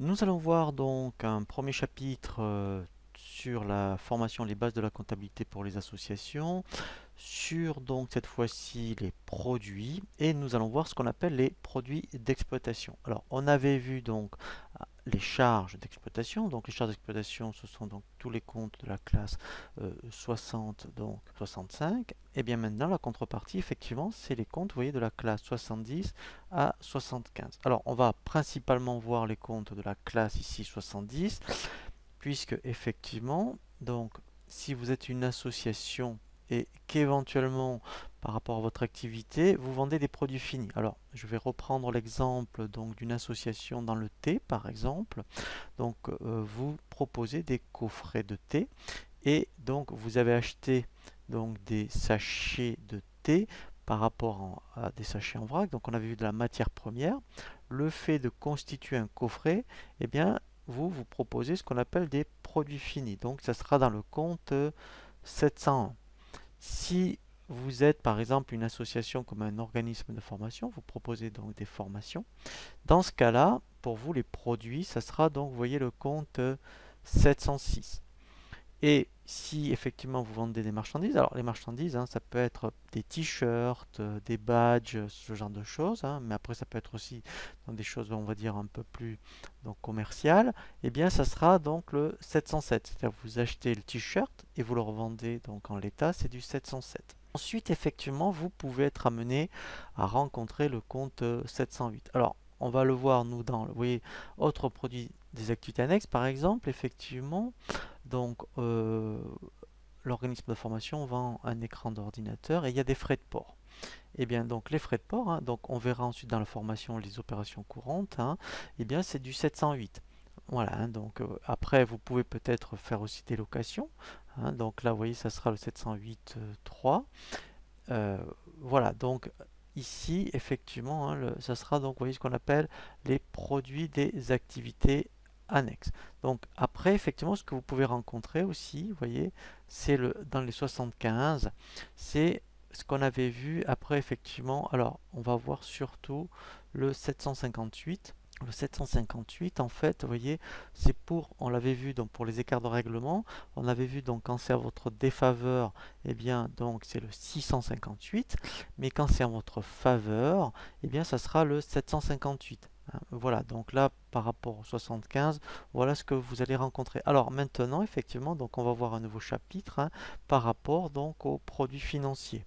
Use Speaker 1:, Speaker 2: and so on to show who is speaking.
Speaker 1: Nous allons voir donc un premier chapitre sur la formation, les bases de la comptabilité pour les associations, sur donc cette fois-ci les produits, et nous allons voir ce qu'on appelle les produits d'exploitation. Alors on avait vu donc les charges d'exploitation. Donc les charges d'exploitation, ce sont donc tous les comptes de la classe 60, donc 65. Et bien maintenant, la contrepartie, effectivement, c'est les comptes, vous voyez, de la classe 70 à 75. Alors, on va principalement voir les comptes de la classe ici 70, puisque effectivement, donc, si vous êtes une association et qu'éventuellement, par rapport à votre activité, vous vendez des produits finis. Alors, je vais reprendre l'exemple donc d'une association dans le thé, par exemple. Donc, vous proposez des coffrets de thé et donc vous avez acheté donc des sachets de thé par rapport à des sachets en vrac. Donc, on avait vu de la matière première. Le fait de constituer un coffret, eh bien, vous proposez ce qu'on appelle des produits finis. Donc, ça sera dans le compte 701. Si vous êtes par exemple une association comme un organisme de formation, vous proposez donc des formations. Dans ce cas-là, pour vous, les produits, ça sera donc, vous voyez, le compte 706. Et si effectivement vous vendez des marchandises, alors les marchandises, hein, ça peut être des t-shirts, des badges, ce genre de choses, hein, mais après ça peut être aussi dans des choses, on va dire, un peu plus donc, commerciales, et bien ça sera donc le 707. C'est-à-dire que vous achetez le t-shirt et vous le revendez donc en l'état, c'est du 707. Ensuite, effectivement, vous pouvez être amené à rencontrer le compte 708. Alors, on va le voir, nous, dans, vous voyez, autres produits des activités annexes, par exemple, effectivement, donc, l'organisme de formation vend un écran d'ordinateur et il y a des frais de port. Et bien, donc, les frais de port, hein, donc on verra ensuite dans la formation les opérations courantes, hein, et bien, c'est du 708. Voilà, hein, donc après, vous pouvez peut-être faire aussi des locations. Hein, donc là, vous voyez, ça sera le 708.3. Euh, voilà, donc ici, effectivement, hein, ça sera donc, vous voyez, ce qu'on appelle les produits des activités annexes. Donc après, effectivement, ce que vous pouvez rencontrer aussi, vous voyez, c'est dans les 75, c'est ce qu'on avait vu après, effectivement. Alors, on va voir surtout le 758. Le 758, en fait, vous voyez, c'est on l'avait vu donc pour les écarts de règlement, on avait vu donc quand c'est à votre défaveur, eh bien donc c'est le 658, mais quand c'est en votre faveur, eh bien ça sera le 758. Hein. Voilà, donc là par rapport au 75, voilà ce que vous allez rencontrer. Alors maintenant, effectivement, donc on va voir un nouveau chapitre, hein, par rapport donc aux produits financiers.